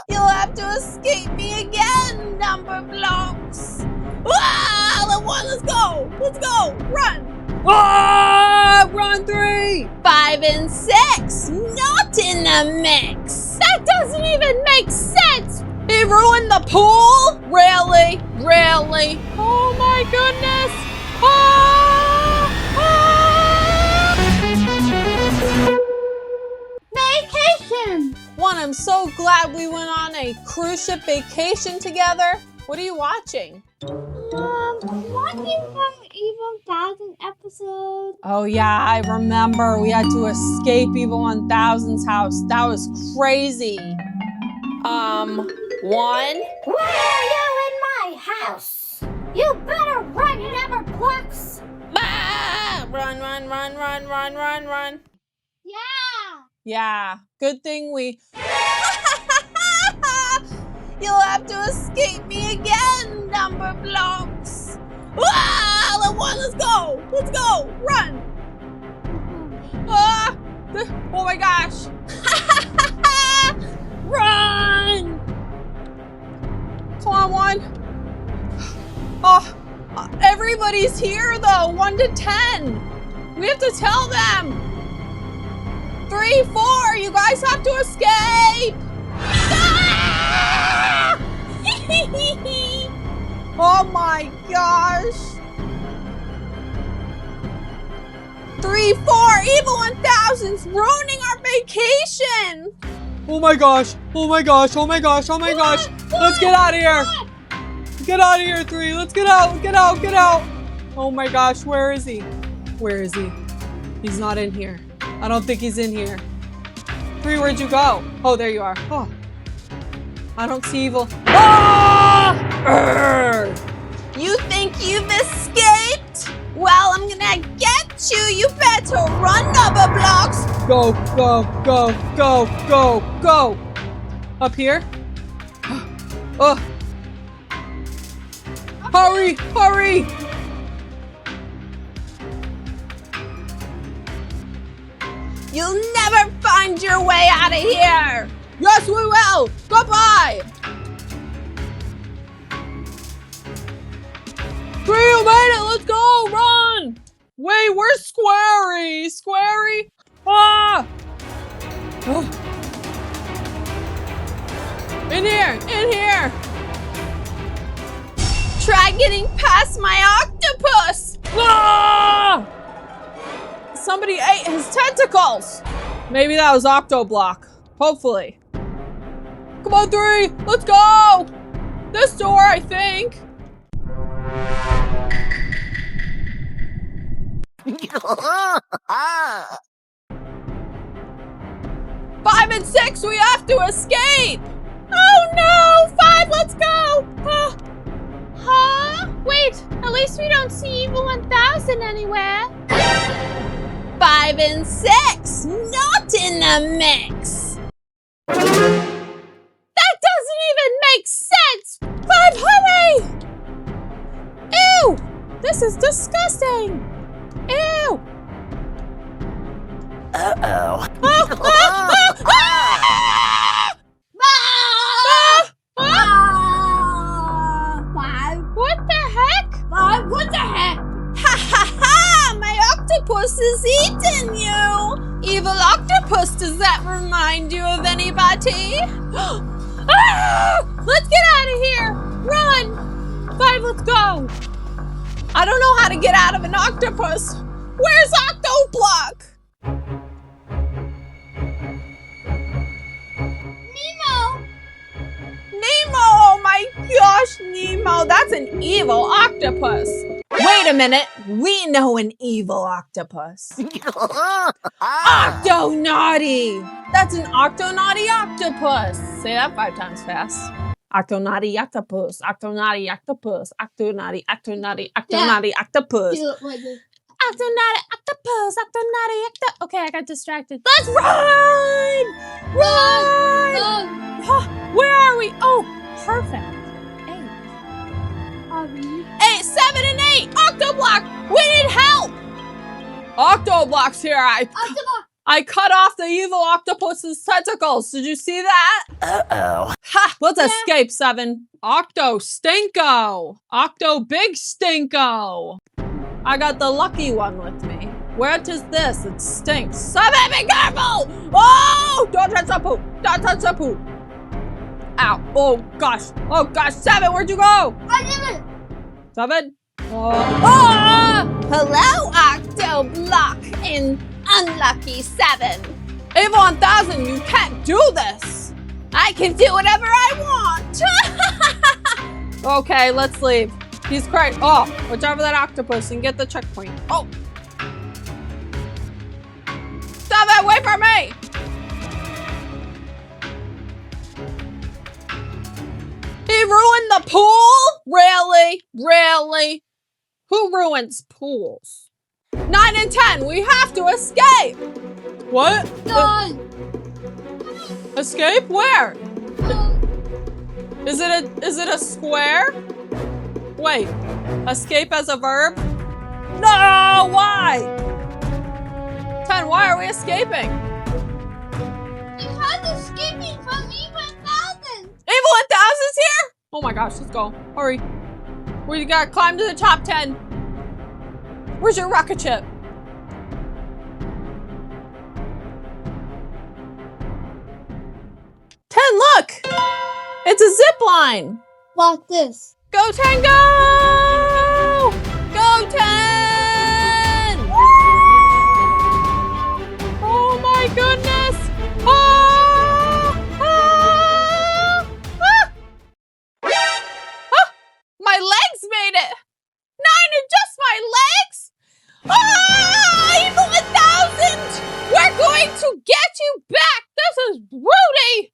You'll have to escape me again, Numberblocks. Ah, let's go. Let's go. Run. Ah, run 3! 5 and 6, not in the mix. That doesn't even make sense. He ruined the pool? Really? Really? Oh my goodness! Vacation. One, I'm so glad we went on a cruise ship vacation together. What are you watching? I'm watching the Evil 1000 episode. Oh yeah, I remember. We had to escape Evil 1000's house. That was crazy. One? Why are you in my house? You better run, Numberblocks. Ah! Run. Yeah. Yeah, good thing we... You'll have to escape me again, Numberblocks. Ah, let's go. Let's go. Run. Ah! Oh my gosh. Run! Come on, one. Oh, everybody's here though, 1 to 10. We have to tell them. 3, 4, you guys have to escape. Ah! Oh my gosh. 3, 4, Evil 1000's ruining our vacation. Oh my gosh. Let's get out of here. Get out of here, 3. Let's get out. Oh my gosh, where is he? He's not in here. I don't think he's in here. 3, where'd you go? Oh, there you are. Oh. I don't see Evil. Ah! You think you've escaped? Well, I'm gonna get you. You better run, Numberblocks. Go. Up here? Oh. Hurry! You'll never find your way out of here. Yes, we will. Goodbye. 3, you made it. Let's go. Run. Wait, where's Squarey? Ah. Oh. In here. Try getting past my octopus. Ah! Somebody ate his tentacles. Maybe that was Octoblock. Hopefully. Come on, 3. Let's go. This door, I think. 5 and 6, we have to escape. Oh no! 5, let's go. Huh? Wait, at least we don't see Evil 1000 anywhere. 5 and 6, not in the mix. That doesn't even make sense. 5, hurry! Ew! This is disgusting. Ew! Uh-oh. What the heck? Ha ha ha! My octopus is eating you! Evil octopus, does that remind you of anybody? Let's get out of here! Run! 5, let's go! I don't know how to get out of an octopus. Where's Octoblock? Nemo! Oh my gosh, Nemo! That's an evil octopus. Wait a minute, we know an evil octopus. Octonaughty! That's an Octonaughty octopus. Say that 5 times fast. Octonaughty octopus, Octonaughty octopus, Octonaughty octopus. Do it like this. Octonaughty octopus, Octonaughty octopus. Okay, I got distracted. Let's run! Where are we? Oh, perfect. 8, 7, and 8. Octoblock, we need help. Octoblock's here. I cut off the evil octopus's tentacles. Did you see that? Uh-oh. Ha! Let's escape, 7. Octo Stinko. Octo Big Stinko. I got the lucky one with me. Where is this? It stinks. 7, be careful! Oh! Don't touch the poop. Don't touch the poop. Ow. Oh, gosh. Oh, gosh. 7, where'd you go? I did it. 7? Oh! Hello, Octoblock in unlucky 7. Ava 1000, you can't do this. I can do whatever I want. Okay, let's leave. He's great. Oh, watch out for that octopus and get the checkpoint. Oh. 7, wait for me. He ruined the pool? Really? Really? Who ruins pools? 9 and 10, we have to escape. What? Done. Escape? Where? Is it a square? Wait, escape as a verb? No, why? 10, why are we escaping? Because escaping from Eva 1000. Ava 1000's here? Oh my gosh, let's go. Hurry. We gotta climb to the top 10. Where's your rocket ship? 10, look! It's a zip line. Watch this. Go 10, go! Go 10! Oh my goodness! My legs made it! 9 and just my legs? Evil 1000! We're going to get you back! This is Rudy!